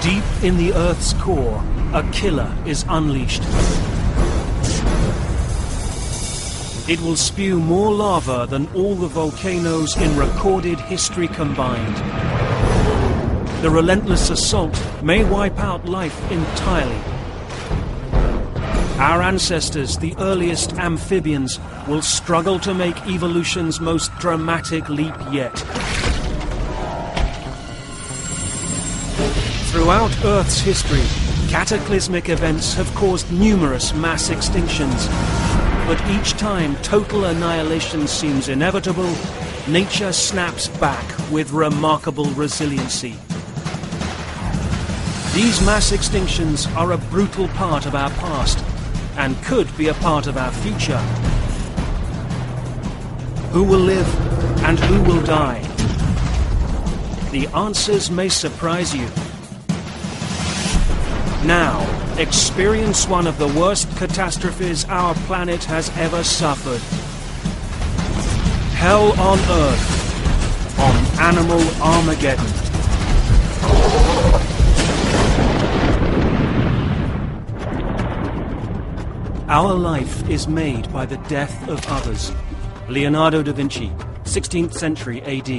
Deep in the Earth's core, a killer is unleashed. It will spew more lava than all the volcanoes in recorded history combined. The relentless assault may wipe out life entirely. Our ancestors, the earliest amphibians, will struggle to make evolution's most dramatic leap yet. Throughout Earth's history, cataclysmic events have caused numerous mass extinctions. But each time total annihilation seems inevitable, nature snaps back with remarkable resiliency. These mass extinctions are a brutal part of our past, and could be a part of our future. Who will live and who will die? The answers may surprise you. Now, experience one of the worst catastrophes our planet has ever suffered. Hell on Earth, on Animal Armageddon. Our life is made by the death of others. Leonardo da Vinci, 16th century AD.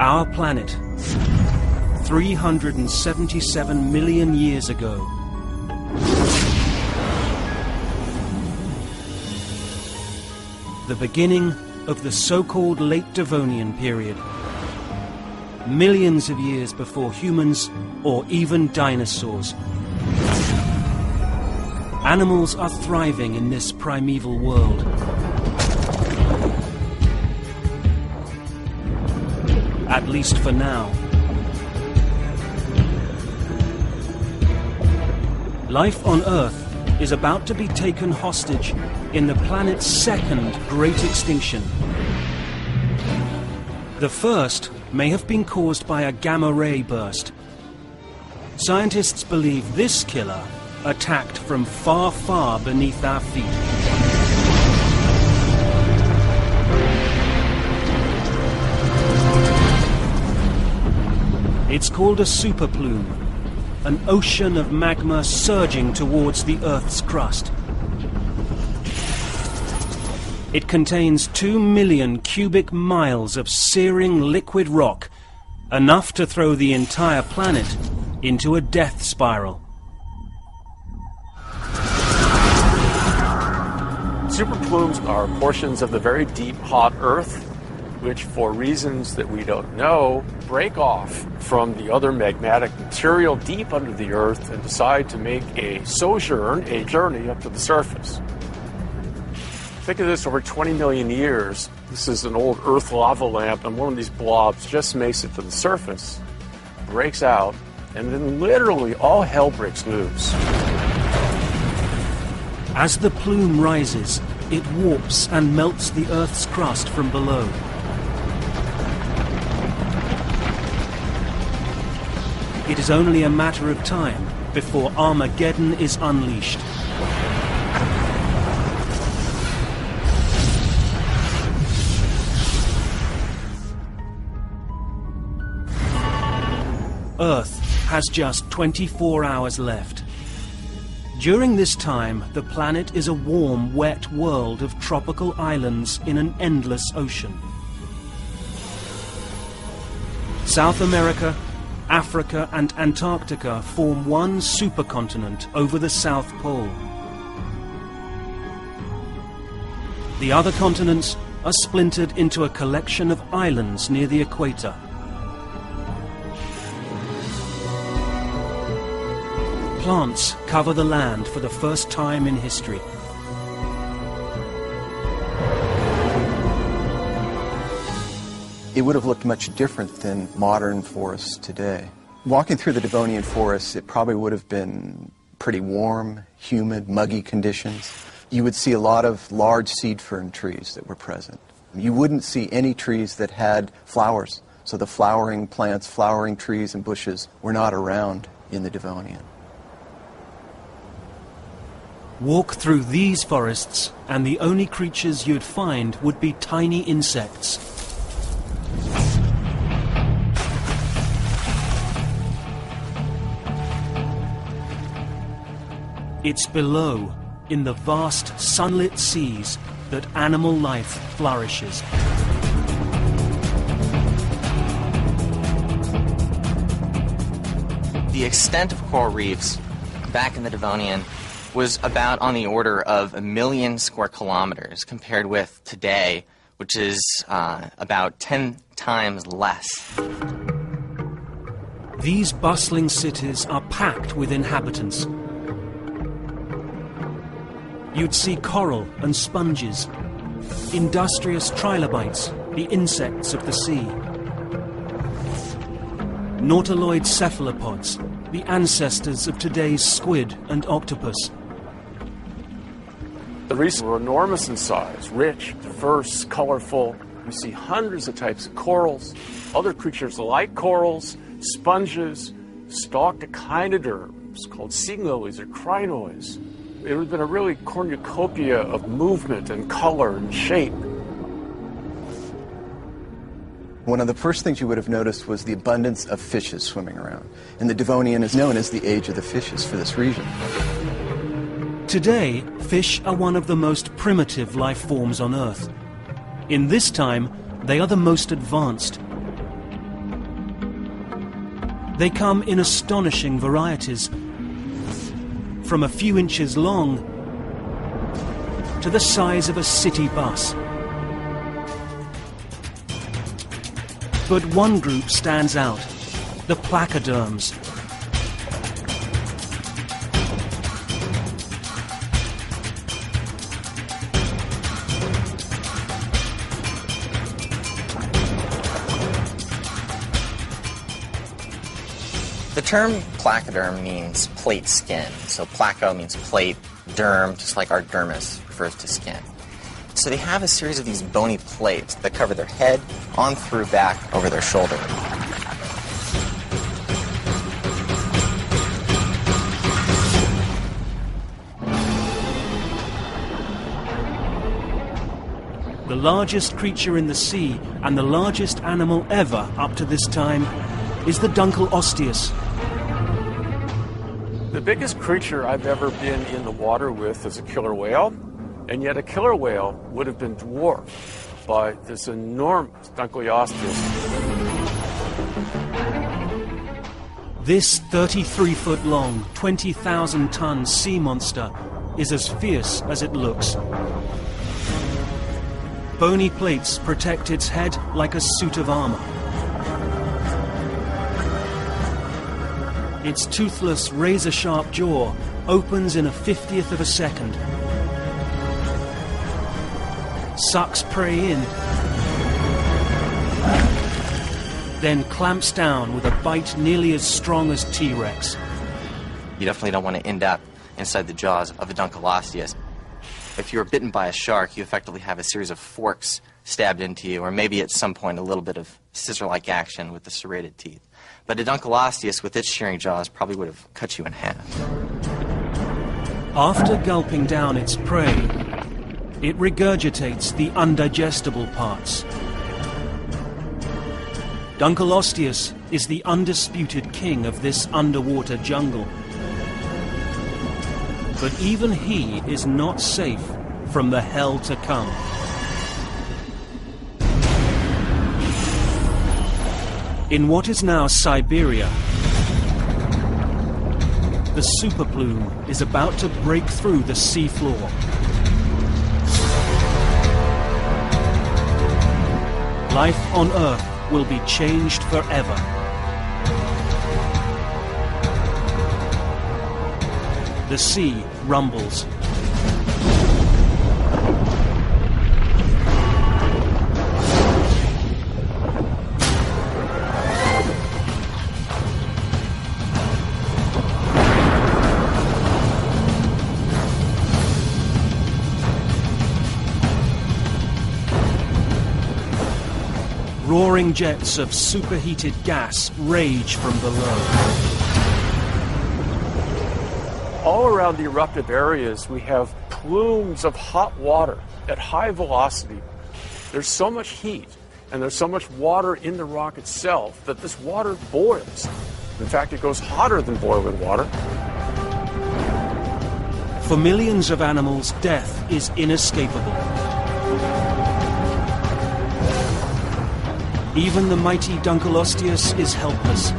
Our planet, 377 million years ago. The beginning of the so-called late Devonian period. Millions of years before humans or even dinosaurs. Animals are thriving in this primeval world. At least for now. Life on Earth is about to be taken hostage in the planet's second great extinction. The first may have been caused by a gamma-ray burst. Scientists believe this killer attacked from far, far beneath our feet. It's called a superplume, an ocean of magma surging towards the Earth's crust. It contains 2 million cubic miles of searing liquid rock, enough to throw the entire planet into a death spiral. Superplumes are portions of the very deep, hot Earth, which, for reasons that we don't know, break off from the other magmatic material deep under the Earth and decide to make a sojourn, a journey up to the surface. Think of this over 20 million years. This is an old Earth lava lamp, and one of these blobs just makes it to the surface, breaks out, and then literally all hell breaks loose. As the plume rises, it warps and melts the Earth's crust from below. It is only a matter of time before Armageddon is unleashed. Earth has just 24 hours left. During this time, the planet is a warm, wet world of tropical islands in an endless ocean. South America, Africa and Antarctica form one supercontinent over the South Pole. The other continents are splintered into a collection of islands near the equator. Plants cover the land for the first time in history. It would have looked much different than modern forests today. Walking through the Devonian forests, it probably would have been pretty warm, humid, muggy conditions. You would see a lot of large seed fern trees that were present. You wouldn't see any trees that had flowers. So the flowering plants, flowering trees and bushes were not around in the Devonian. Walk through these forests, and the only creatures you'd find would be tiny insects. It's below, in the vast sunlit seas, that animal life flourishes. The extent of coral reefs back in the Devonian was about on the order of 1 million square kilometers, compared with today, which is about 10 times less. These bustling cities are packed with inhabitants. You'd see coral and sponges, industrious trilobites, the insects of the sea, nautiloid cephalopods, the ancestors of today's squid and octopus. The reefs were enormous in size, rich, diverse, colorful. You see hundreds of types of corals, other creatures like corals, sponges, stalked echinoderms called sea lilies or crinoids. It would have been a really cornucopia of movement and color and shape. One of the first things you would have noticed was the abundance of fishes swimming around. And the Devonian is known as the age of the fishes for this region. Today, fish are one of the most primitive life forms on Earth. In this time, they are the most advanced. They come in astonishing varieties, from a few inches long to the size of a city bus. But one group stands out, the placoderms. The term placoderm means plate skin. So placo means plate, derm, just like our dermis, refers to skin. So they have a series of these bony plates that cover their head, on through back, over their shoulder. The largest creature in the sea and the largest animal ever up to this time is the Dunkelosteius. The biggest creature I've ever been in the water with is a killer whale, and yet a killer whale would have been dwarfed by this enormous Dunkelosteius. This 33-foot-long, 20,000-ton sea monster is as fierce as it looks. Bony plates protect its head like a suit of armor. Its toothless, razor-sharp jaw opens in a 50th of a second, sucks prey in, then clamps down with a bite nearly as strong as T-Rex. You definitely don't want to end up inside the jaws of a Dunkelosteius. If you're bitten by a shark, you effectively have a series of forks stabbed into you, or maybe at some point a little bit of scissor-like action with the serrated teeth. But a Dunkelosteius with its shearing jaws probably would have cut you in half. After gulping down its prey, it regurgitates the undigestible parts. Dunkelosteius is the undisputed king of this underwater jungle. But even he is not safe from the hell to come. In what is now Siberia, the superplume is about to break through the seafloor. Life on Earth will be changed forever. The sea rumbles. Roaring jets of superheated gas rage from below. All around the eruptive areas, we have plumes of hot water at high velocity. There's so much heat and there's so much water in the rock itself that this water boils. In fact, it goes hotter than boiling water. For millions of animals, death is inescapable. Even the mighty Dunkleosteus is helpless.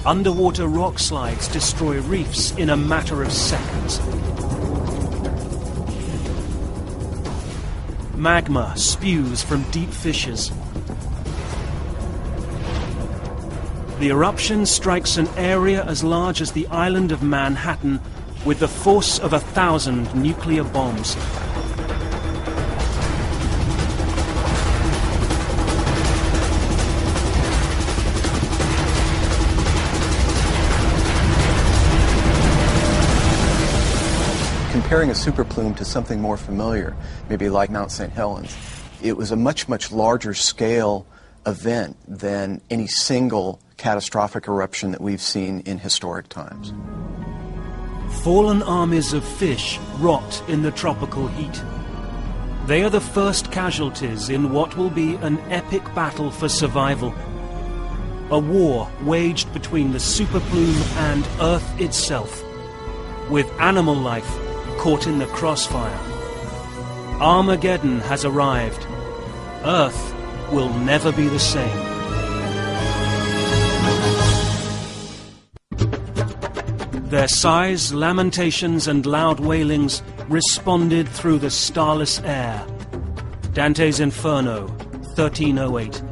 Underwater rock slides destroy reefs in a matter of seconds. Magma spews from deep fissures. The eruption strikes an area as large as the island of Manhattan with the force of 1,000 nuclear bombs. Comparing a superplume to something more familiar, maybe like Mount St. Helens, it was a much, much larger scale event than any single catastrophic eruption that we've seen in historic times. Fallen armies of fish rot in the tropical heat. They are the first casualties in what will be an epic battle for survival. A war waged between the superplume and Earth itself, with animal life caught in the crossfire. Armageddon has arrived. Earth will never be the same. Their sighs, lamentations, and loud wailings responded through the starless air. Dante's Inferno, 1308.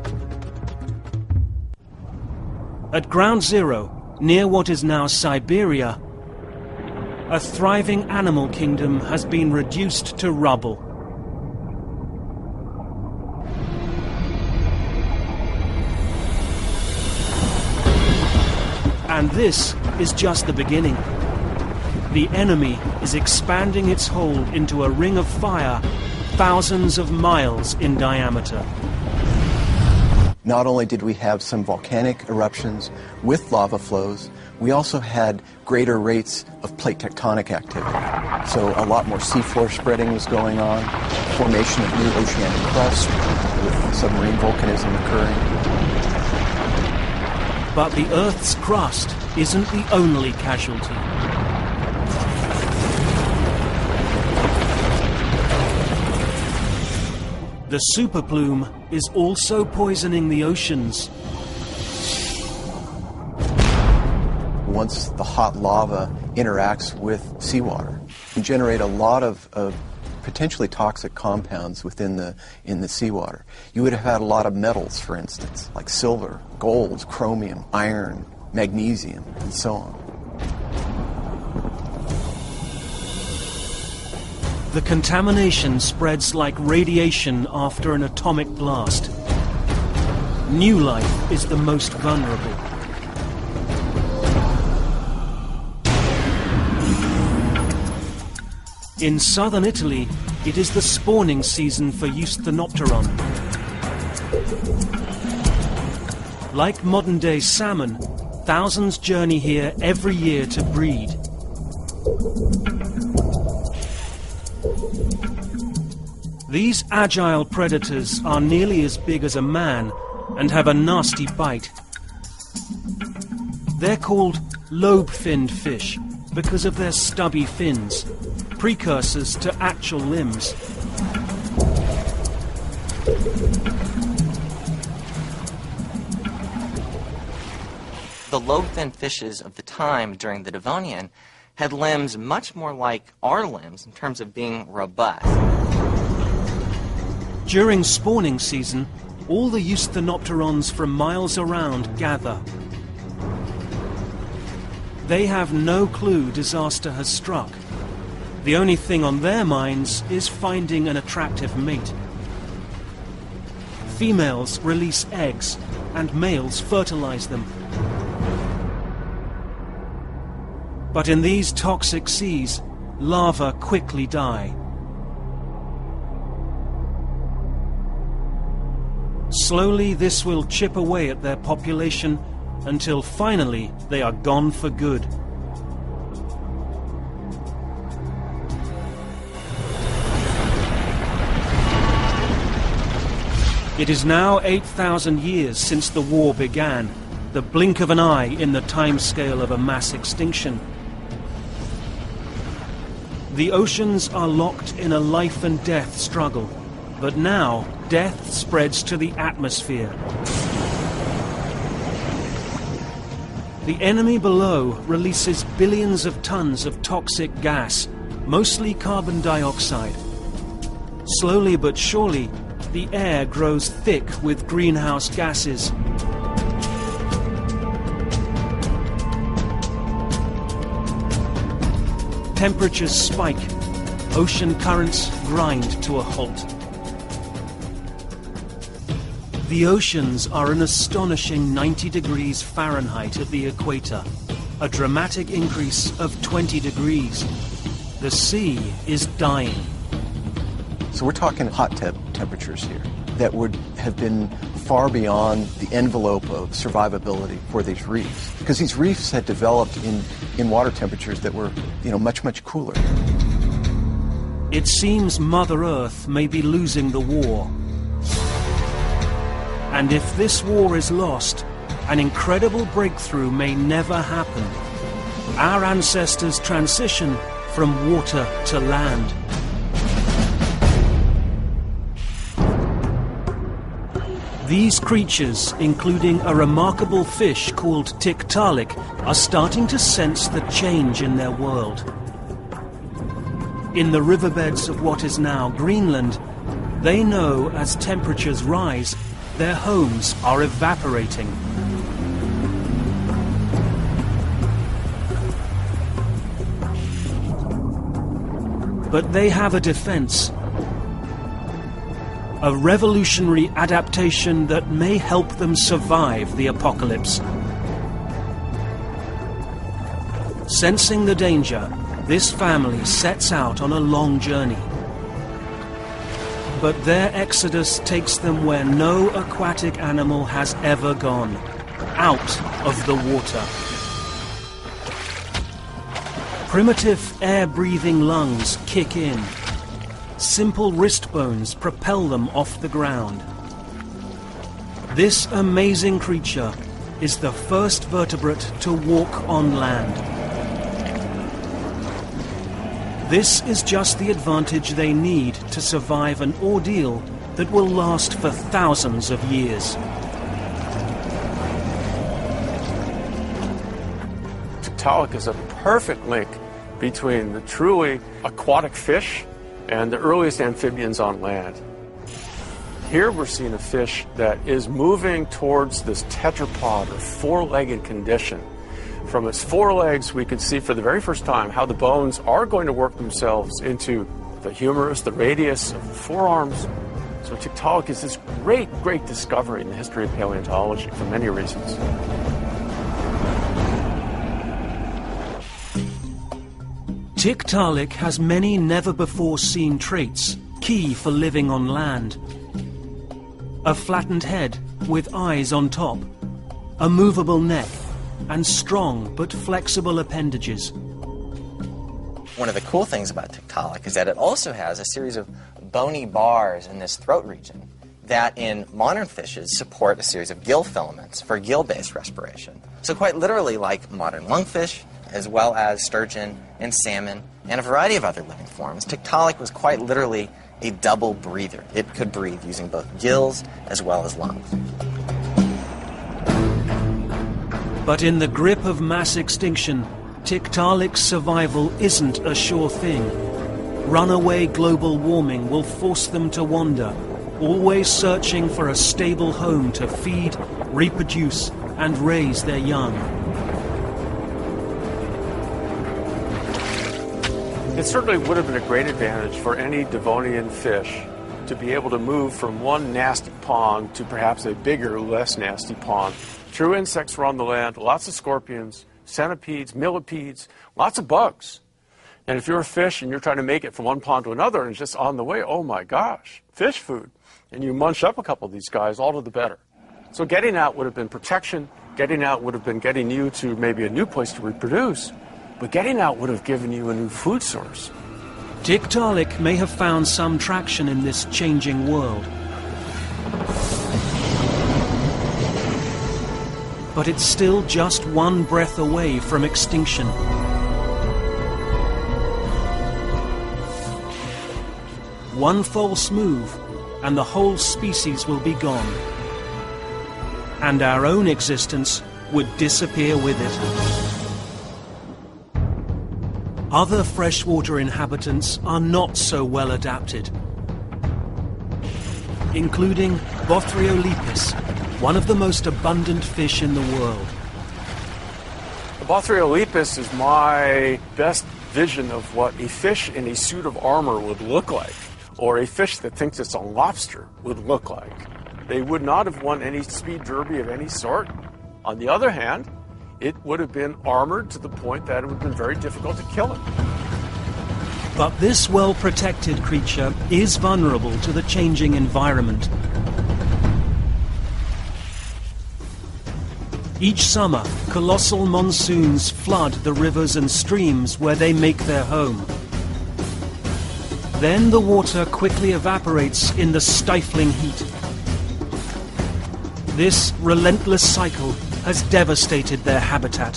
At Ground Zero, near what is now Siberia, a thriving animal kingdom has been reduced to rubble. And this is just the beginning. The enemy is expanding its hold into a ring of fire thousands of miles in diameter. Not only did we have some volcanic eruptions with lava flows, we also had greater rates of plate tectonic activity. So a lot more seafloor spreading was going on, formation of new oceanic crust with submarine volcanism occurring. But the Earth's crust isn't the only casualty. The superplume is also poisoning the oceans. Once the hot lava interacts with seawater, it can generate a lot of potentially toxic compounds in the seawater. You would have had a lot of metals, for instance, like silver, gold, chromium, iron, magnesium, and so on. The contamination spreads like radiation after an atomic blast. New life is the most vulnerable. In southern Italy, it is the spawning season for Eusthenopteron. Like modern-day salmon, thousands journey here every year to breed. These agile predators are nearly as big as a man and have a nasty bite. They're called lobe-finned fish because of their stubby fins, precursors to actual limbs. The lobe-finned fishes of the time during the Devonian had limbs much more like our limbs in terms of being robust. During spawning season, all the Eusthenopterons from miles around gather. They have no clue disaster has struck. The only thing on their minds is finding an attractive mate. Females release eggs, and males fertilize them. But in these toxic seas, larvae quickly die. Slowly, this will chip away at their population until finally they are gone for good. It is now 8,000 years since the war began, the blink of an eye in the timescale of a mass extinction. The oceans are locked in a life and death struggle, but now death spreads to the atmosphere. The enemy below releases billions of tons of toxic gas, mostly carbon dioxide. Slowly but surely, the air grows thick with greenhouse gases. Temperatures spike, ocean currents grind to a halt. The oceans are an astonishing 90 degrees Fahrenheit at the equator, a dramatic increase of 20 degrees. The sea is dying. So we're talking hot temperatures here that would have been far beyond the envelope of survivability for these reefs, because these reefs had developed in water temperatures that were, much, much cooler. It seems Mother Earth may be losing the war. And if this war is lost, an incredible breakthrough may never happen. Our ancestors transition from water to land. These creatures, including a remarkable fish called Tiktaalik, are starting to sense the change in their world. In the riverbeds of what is now Greenland, they know as temperatures rise, their homes are evaporating. But they have a defense. A revolutionary adaptation that may help them survive the apocalypse. Sensing the danger, this family sets out on a long journey. But their exodus takes them where no aquatic animal has ever gone, out of the water. Primitive air-breathing lungs kick in. Simple wrist bones propel them off the ground. This amazing creature is the first vertebrate to walk on land. This is just the advantage they need to survive an ordeal that will last for thousands of years. Tiktaalik is a perfect link between the truly aquatic fish and the earliest amphibians on land. Here we're seeing a fish that is moving towards this tetrapod or four-legged condition. From its forelegs, we can see for the very first time how the bones are going to work themselves into the humerus, the radius of the forearms. So Tiktaalik is this great, great discovery in the history of paleontology for many reasons. Tiktaalik has many never-before-seen traits, key for living on land. A flattened head with eyes on top, a movable neck, and strong but flexible appendages. One of the cool things about Tiktaalik is that it also has a series of bony bars in this throat region that in modern fishes support a series of gill filaments for gill-based respiration. So quite literally like modern lungfish, as well as sturgeon and salmon and a variety of other living forms, Tiktaalik was quite literally a double breather. It could breathe using both gills as well as lungs. But in the grip of mass extinction, Tiktaalik's survival isn't a sure thing. Runaway global warming will force them to wander, always searching for a stable home to feed, reproduce, and raise their young. It certainly would have been a great advantage for any Devonian fish to be able to move from one nasty pond to perhaps a bigger, less nasty pond. True insects were on the land, lots of scorpions, centipedes, millipedes, lots of bugs. And if you're a fish and you're trying to make it from one pond to another and it's just on the way, oh my gosh, fish food. And you munch up a couple of these guys, all to the better. So getting out would have been protection. Getting out would have been getting you to maybe a new place to reproduce. But getting out would have given you a new food source. Tiktaalik may have found some traction in this changing world. but it's still just one breath away from extinction. One false move, and the whole species will be gone. And our own existence would disappear with it. Other freshwater inhabitants are not so well adapted, including Bothriolipis, one of the most abundant fish in the world. The Bothriolipis is my best vision of what a fish in a suit of armor would look like, or a fish that thinks it's a lobster would look like. They would not have won any speed derby of any sort. On the other hand, it would have been armored to the point that it would have been very difficult to kill it. But this well-protected creature is vulnerable to the changing environment. Each summer, colossal monsoons flood the rivers and streams where they make their home. Then the water quickly evaporates in the stifling heat. This relentless cycle has devastated their habitat.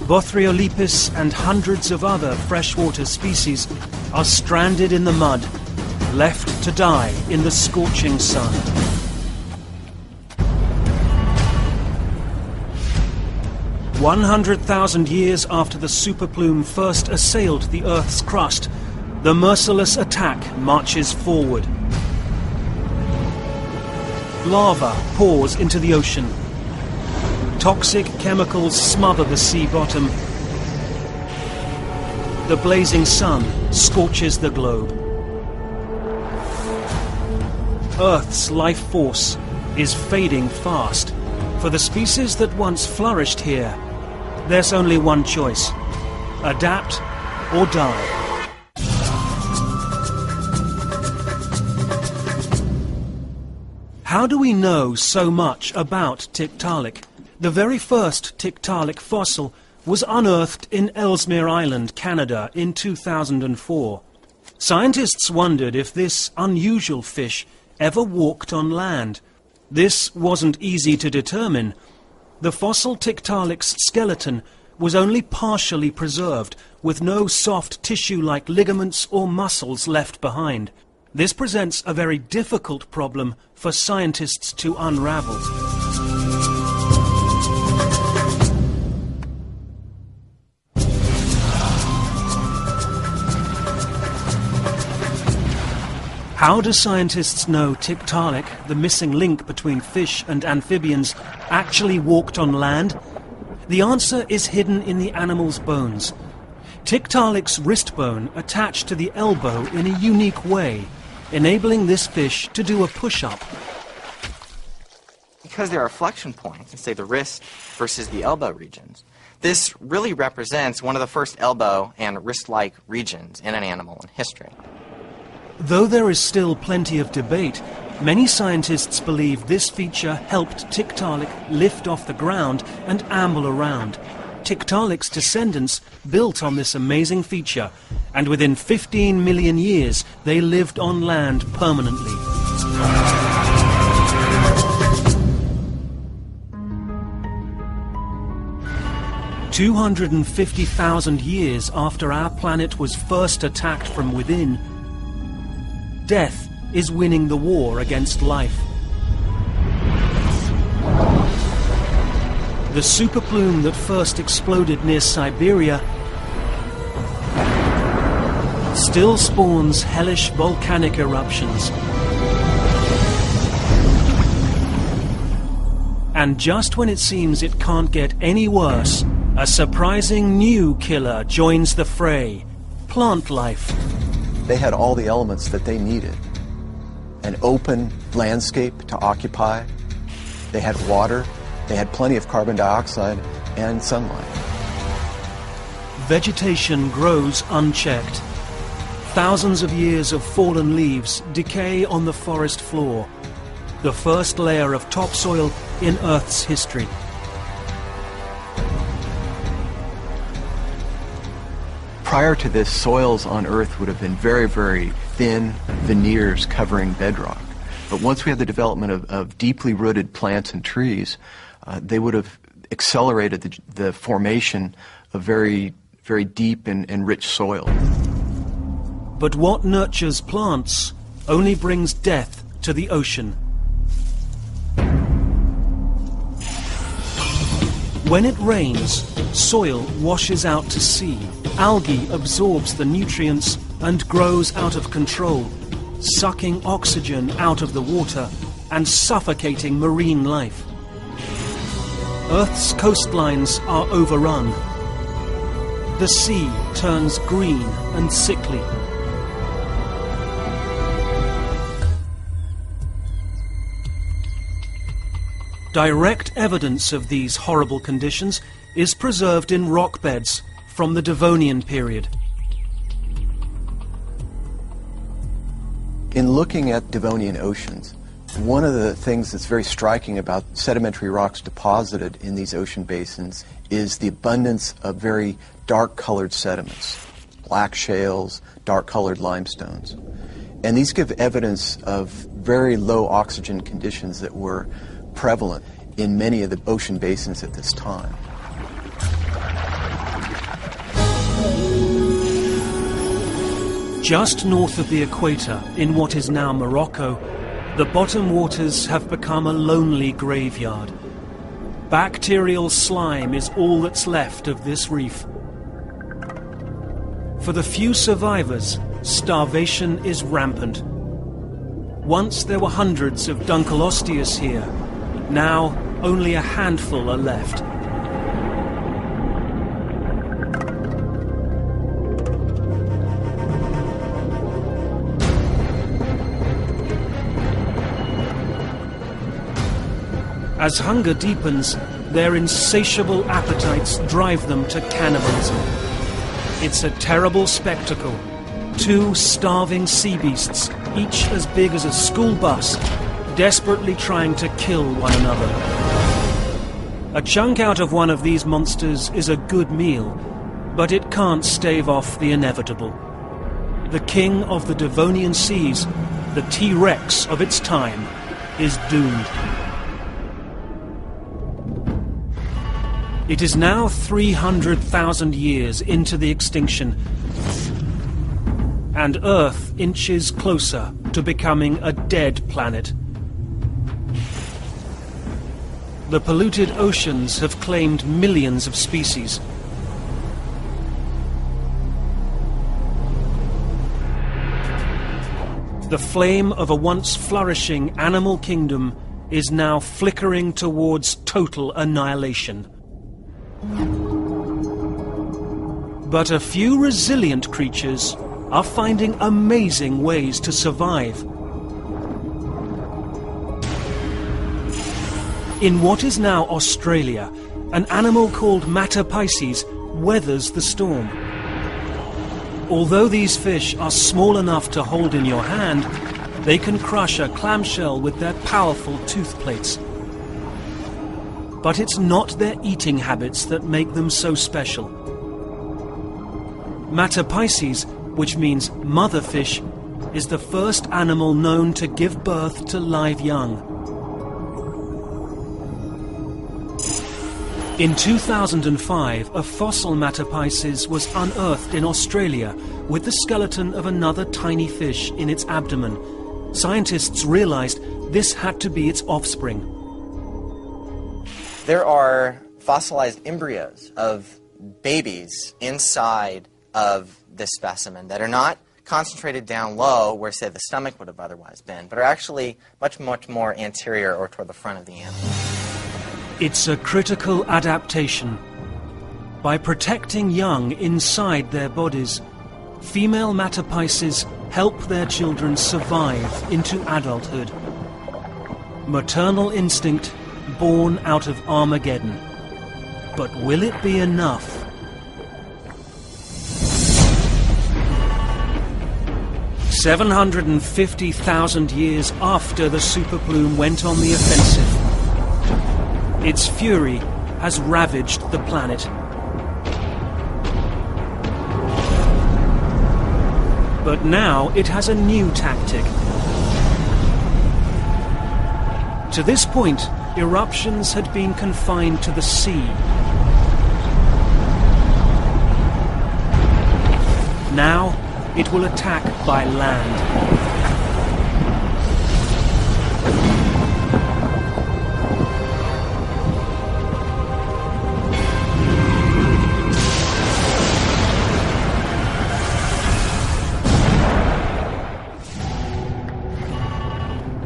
Bothriolipis and hundreds of other freshwater species are stranded in the mud, left to die in the scorching sun. "100,000 years after the superplume first assailed the Earth's crust, the merciless attack marches forward. Lava pours into the ocean. Toxic chemicals smother the sea bottom. The blazing sun scorches the globe. Earth's life force is fading fast. For the species that once flourished here, there's only one choice: adapt or die. How do we know so much about Tiktaalik? The very first Tiktaalik fossil was unearthed in Ellesmere Island, Canada, in 2004. Scientists wondered if this unusual fish ever walked on land. This wasn't easy to determine. The fossil Tiktaalik's skeleton was only partially preserved, with no soft tissue-like ligaments or muscles left behind. This presents a very difficult problem for scientists to unravel. How do scientists know Tiktaalik, the missing link between fish and amphibians, actually walked on land? The answer is hidden in the animal's bones. Tiktaalik's wrist bone attached to the elbow in a unique way, enabling this fish to do a push-up. Because there are flexion points, say the wrist versus the elbow regions, this really represents one of the first elbow and wrist-like regions in an animal in history. Though there is still plenty of debate, many scientists believe this feature helped Tiktaalik lift off the ground and amble around. Tiktaalik's descendants built on this amazing feature, and within 15 million years they lived on land permanently. "250,000 years after our planet was first attacked from within, death is winning the war against life. The superplume that first exploded near Siberia still spawns hellish volcanic eruptions. And just when it seems it can't get any worse, a surprising new killer joins the fray: plant life. They had all the elements that they needed. An open landscape to occupy. They had water. They had plenty of carbon dioxide and sunlight. Vegetation grows unchecked. Thousands of years of fallen leaves decay on the forest floor, the first layer of topsoil in Earth's history. Prior to this, soils on Earth would have been very, very thin veneers covering bedrock. But once we had the development of deeply rooted plants and trees, they would have accelerated the formation of very, very deep and rich soil. But what nurtures plants only brings death to the ocean. When it rains, soil washes out to sea. Algae absorbs the nutrients and grows out of control, sucking oxygen out of the water and suffocating marine life. Earth's coastlines are overrun. The sea turns green and sickly. Direct evidence of these horrible conditions is preserved in rock beds from the Devonian period. In looking at Devonian oceans, one of the things that's very striking about sedimentary rocks deposited in these ocean basins is the abundance of very dark-colored sediments, black shales, dark-colored limestones. And these give evidence of very low oxygen conditions that were prevalent in many of the ocean basins at this time. Just north of the equator, in what is now Morocco, the bottom waters have become a lonely graveyard. Bacterial slime is all that's left of this reef. For the few survivors, starvation is rampant. Once there were hundreds of Dunkleosteus here. Now, only a handful are left. As hunger deepens, their insatiable appetites drive them to cannibalism. It's a terrible spectacle. Two starving sea beasts, each as big as a school bus, desperately trying to kill one another. A chunk out of one of these monsters is a good meal, but it can't stave off the inevitable. The king of the Devonian seas, the T-Rex of its time, is doomed. It is now 300,000 years into the extinction, and Earth inches closer to becoming a dead planet. The polluted oceans have claimed millions of species. The flame of a once flourishing animal kingdom is now flickering towards total annihilation. But a few resilient creatures are finding amazing ways to survive. In what is now Australia, an animal called Matapices weathers the storm. Although these fish are small enough to hold in your hand, they can crush a clamshell with their powerful tooth plates. But it's not their eating habits that make them so special. Matapices, which means mother fish, is the first animal known to give birth to live young. In 2005, a fossil Matapices was unearthed in Australia with the skeleton of another tiny fish in its abdomen. Scientists realized this had to be its offspring. There are fossilized embryos of babies inside of this specimen that are not concentrated down low where, say, the stomach would have otherwise been, but are actually much, much more anterior or toward the front of the animal. It's a critical adaptation. By protecting young inside their bodies, female Matapices help their children survive into adulthood. Maternal instinct born out of Armageddon. But will it be enough? "750,000 years after the superplume went on the offensive, its fury has ravaged the planet. But now it has a new tactic. To this point, eruptions had been confined to the sea. Now, it will attack by land.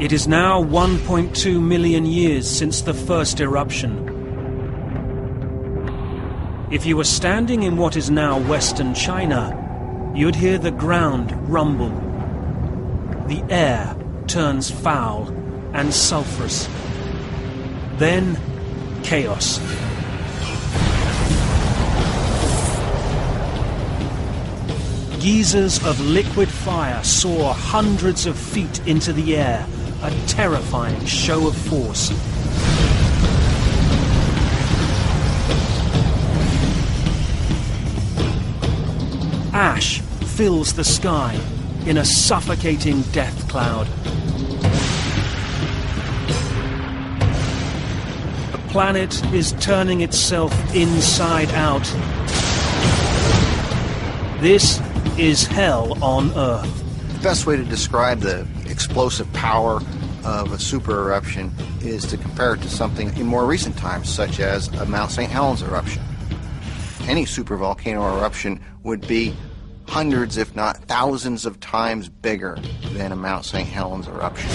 It is now 1.2 million years since the first eruption. If you were standing in what is now Western China, you'd hear the ground rumble. The air turns foul and sulphurous. Then, chaos. Geysers of liquid fire soar hundreds of feet into the air, a terrifying show of force. Ash fills the sky in a suffocating death cloud. The planet is turning itself inside out. This is hell on Earth. The best way to describe the explosive power of a super eruption is to compare it to something in more recent times, such as a Mount St. Helens eruption. Any supervolcano eruption would be hundreds, if not thousands of times bigger than a Mount St. Helens eruption.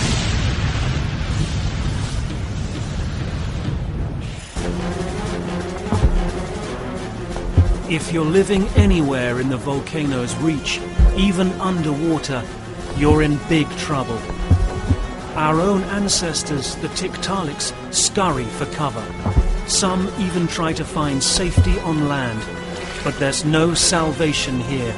If you're living anywhere in the volcano's reach, even underwater, you're in big trouble. Our own ancestors, the Tiktaaliks, scurry for cover. Some even try to find safety on land, but there's no salvation here.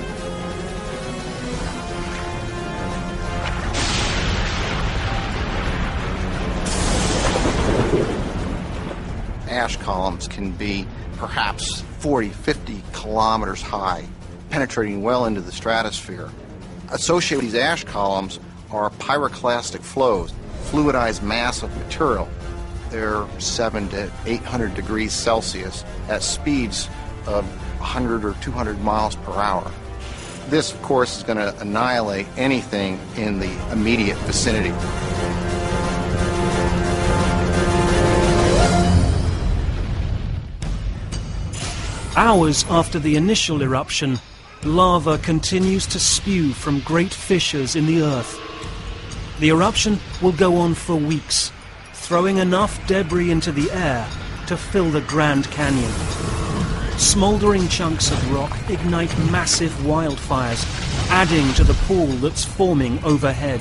Ash columns can be perhaps 40, 50 kilometers high, penetrating well into the stratosphere. Associated with these ash columns are pyroclastic flows, fluidized mass of material. They're 700 to 800 degrees Celsius at speeds of 100 or 200 miles per hour. This, of course, is going to annihilate anything in the immediate vicinity. Hours after the initial eruption, lava continues to spew from great fissures in the earth. The eruption will go on for weeks, throwing enough debris into the air to fill the Grand Canyon. Smoldering chunks of rock ignite massive wildfires, adding to the pool that's forming overhead.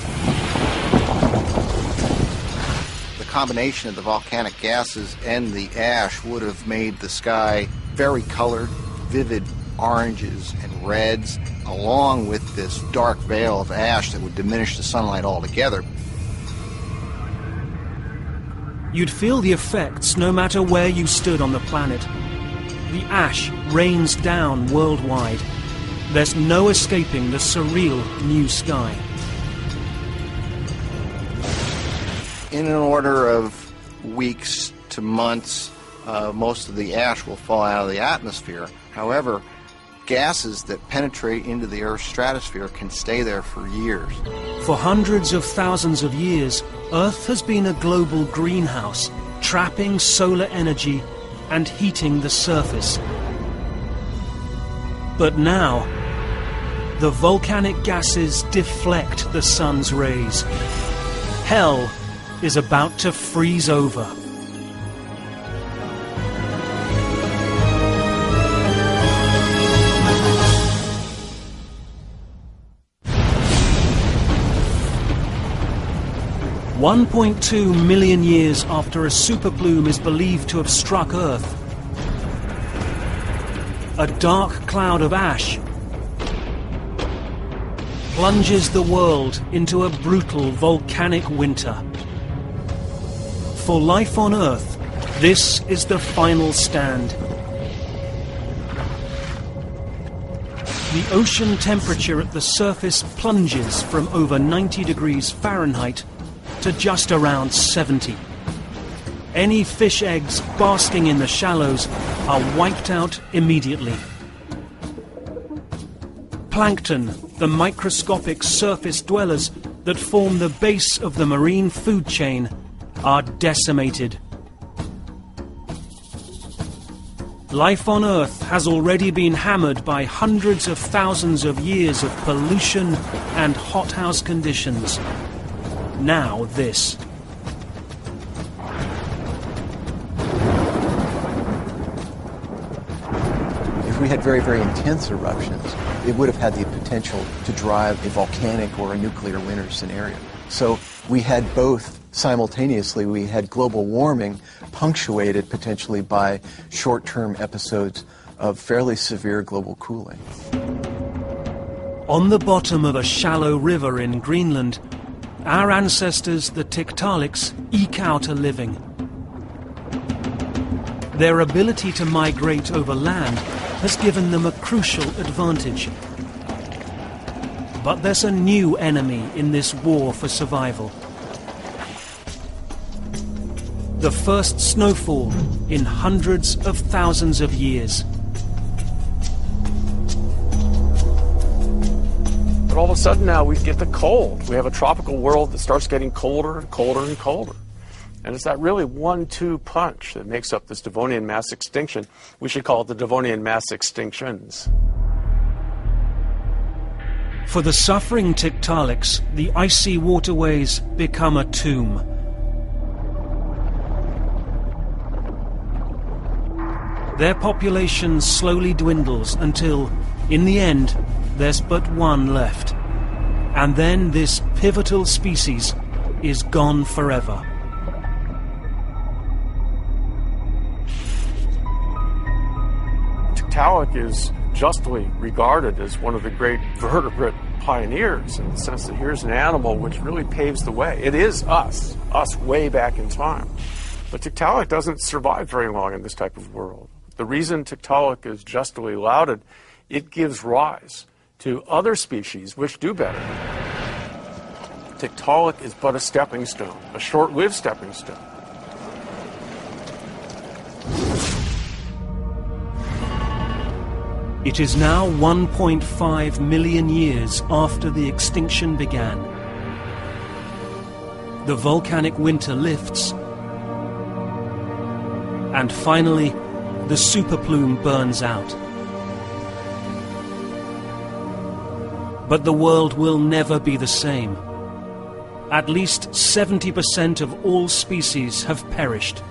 The combination of the volcanic gases and the ash would have made the sky very colored, vivid oranges and reds, along with this dark veil of ash that would diminish the sunlight altogether. You'd feel the effects no matter where you stood on the planet. The ash rains down worldwide. There's no escaping the surreal new sky. In an order of weeks to months, most of the ash will fall out of the atmosphere. However, gases that penetrate into the Earth's stratosphere can stay there for years. For hundreds of thousands of years, Earth has been a global greenhouse, trapping solar energy and heating the surface. But now, the volcanic gases deflect the sun's rays. Hell is about to freeze over. $1.2 million years after a superplume is believed to have struck Earth, a dark cloud of ash plunges the world into a brutal volcanic winter. For life on Earth, this is the final stand. The ocean temperature at the surface plunges from over 90 degrees Fahrenheit to just around 70. any fish eggs basking in the shallows are wiped out immediately. Plankton, the microscopic surface dwellers that form the base of the marine food chain, are decimated. Life on Earth has already been hammered by hundreds of thousands of years of pollution and hothouse conditions. Now this. If we had very, very intense eruptions, it would have had the potential to drive a volcanic or a nuclear winter scenario. So we had both simultaneously. We had global warming punctuated potentially by short-term episodes of fairly severe global cooling. On the bottom of a shallow river in Greenland, our ancestors, the Tiktaaliks, eke out a living. Their ability to migrate over land has given them a crucial advantage. But there's a new enemy in this war for survival. The first snowfall in hundreds of thousands of years. But all of a sudden now we get the cold. We have a tropical world that starts getting colder and colder and colder. And it's that really 1-2 punch that makes up this Devonian mass extinction. We should call it the Devonian mass extinctions. For the suffering Tiktaaliks, the icy waterways become a tomb. Their population slowly dwindles until, in the end, there's but one left. And then this pivotal species is gone forever. Tiktaalik is justly regarded as one of the great vertebrate pioneers in the sense that here's an animal which really paves the way. It is us way back in time. But Tiktaalik doesn't survive very long in this type of world. The reason Tiktaalik is justly lauded, it gives rise to other species which do better. Tiktaalik is but a stepping stone, a short-lived stepping stone. It is now 1.5 million years after the extinction began. The volcanic winter lifts, and finally, the superplume burns out. But the world will never be the same. At least 70% of all species have perished.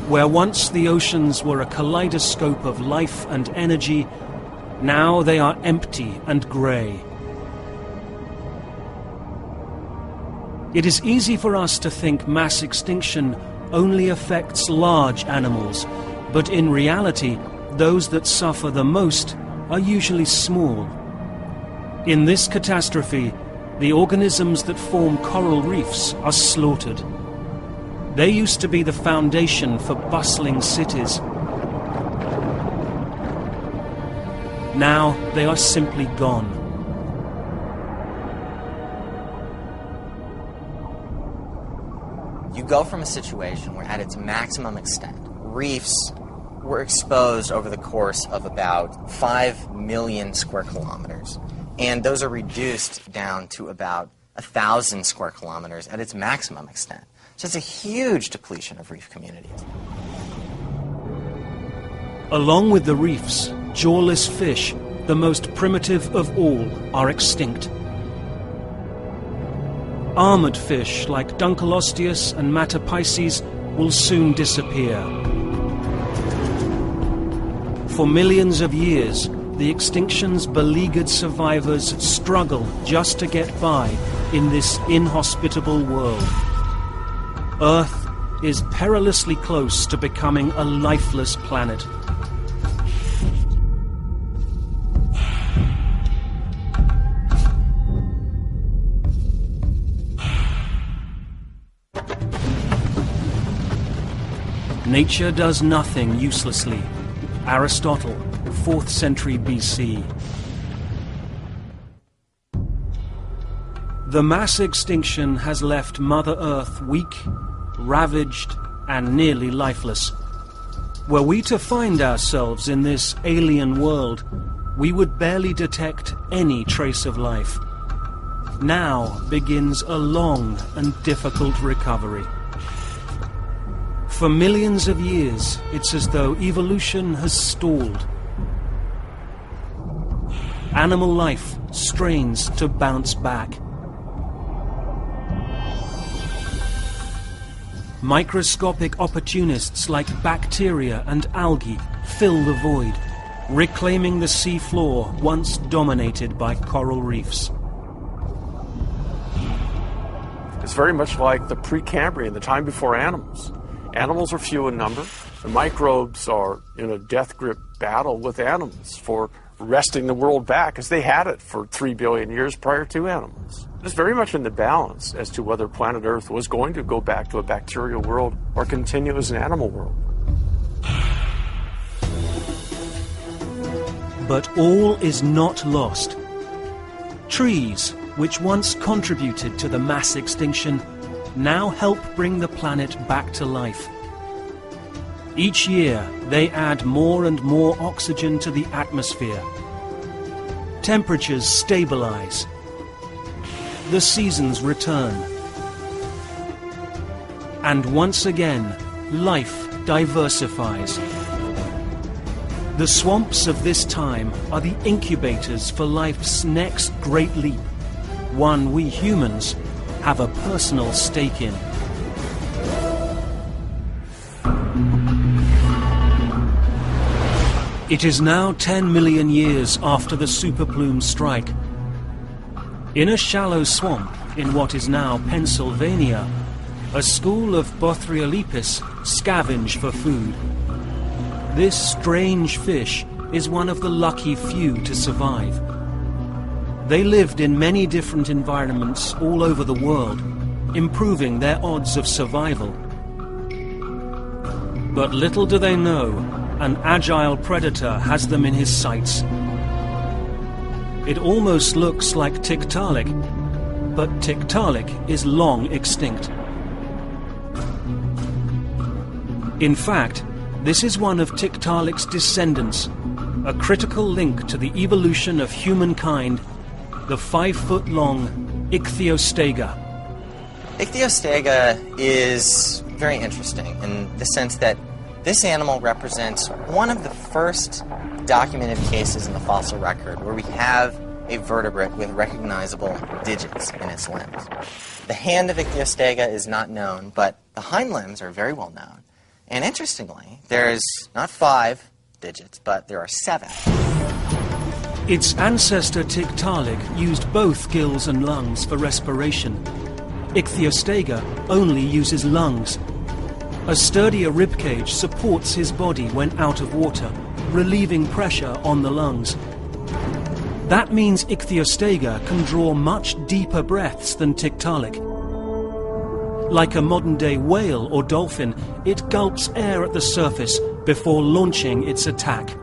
Where once the oceans were a kaleidoscope of life and energy, now they are empty and grey. It is easy for us to think mass extinction only affects large animals, but in reality, those that suffer the most are usually small. In this catastrophe, the organisms that form coral reefs are slaughtered. They used to be the foundation for bustling cities. Now they are simply gone. You go from a situation where at its maximum extent, reefs were exposed over the course of about 5 million square kilometers. And those are reduced down to about 1,000 square kilometers at its maximum extent. So it's a huge depletion of reef communities. Along with the reefs, jawless fish, the most primitive of all, are extinct. Armored fish like Dunkleosteus and Metapisces will soon disappear. For millions of years, the extinction's beleaguered survivors struggle just to get by in this inhospitable world. Earth is perilously close to becoming a lifeless planet. Nature does nothing uselessly. Aristotle, 4th century BC. The mass extinction has left Mother Earth weak ravaged and nearly lifeless. Were we to find ourselves in this alien world, we would barely detect any trace of life. Now begins a long and difficult recovery. For millions of years, it's as though evolution has stalled. Animal life strains to bounce back. Microscopic opportunists like bacteria and algae fill the void, reclaiming the sea floor once dominated by coral reefs. It's very much like the Precambrian, the time before animals. Animals are few in number. The microbes are in a death grip battle with animals for wresting the world back, as they had it for 3 billion years prior to animals. It's very much in the balance as to whether planet Earth was going to go back to a bacterial world or continue as an animal world. But all is not lost. Trees, which once contributed to the mass extinction, now help bring the planet back to life. Each year, they add more and more oxygen to the atmosphere. Temperatures stabilize. The seasons return. And once again, life diversifies. The swamps of this time are the incubators for life's next great leap, one we humans have a personal stake in. It is now 10 million years after the superplume strike. In a shallow swamp in what is now Pennsylvania, a school of Bothrialepis scavenge for food. This strange fish is one of the lucky few to survive. They lived in many different environments all over the world, improving their odds of survival. But little do they know, an agile predator has them in his sights. It almost looks like Tiktaalik, but Tiktaalik is long extinct. In fact, this is one of Tiktaalik's descendants, a critical link to the evolution of humankind, the 5-foot-long Ichthyostega. Ichthyostega is very interesting in the sense that this animal represents one of the first documented cases in the fossil record where we have a vertebrate with recognizable digits in its limbs. The hand of Ichthyostega is not known, but the hind limbs are very well known. And interestingly, there's not 5 digits, but there are 7. Its ancestor Tiktaalik used both gills and lungs for respiration. Ichthyostega only uses lungs. A sturdier ribcage supports his body when out of water, relieving pressure on the lungs. That means Ichthyostega can draw much deeper breaths than Tiktaalik. Like a modern-day whale or dolphin, it gulps air at the surface before launching its attack.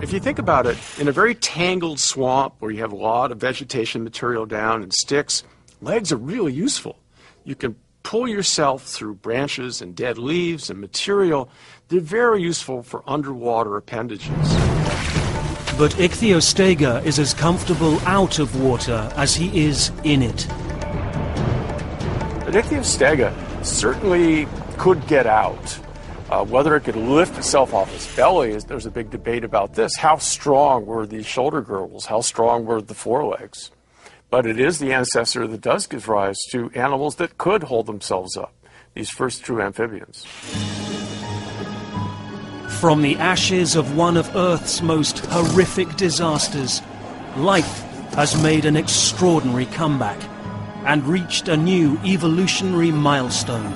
If you think about it, in a very tangled swamp where you have a lot of vegetation material down and sticks, legs are really useful. You can pull yourself through branches and dead leaves and material. They're very useful for underwater appendages. But Ichthyostega is as comfortable out of water as he is in it. But Ichthyostega certainly could get out. Whether it could lift itself off its belly, there's a big debate about this. How strong were these shoulder girdles? How strong were the forelegs? But it is the ancestor that does give rise to animals that could hold themselves up, these first true amphibians. From the ashes of one of Earth's most horrific disasters, life has made an extraordinary comeback and reached a new evolutionary milestone.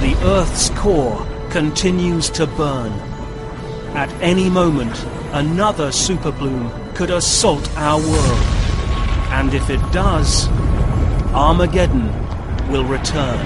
The Earth's core continues to burn. At any moment, another superbloom could assault our world. And if it does, Armageddon will return.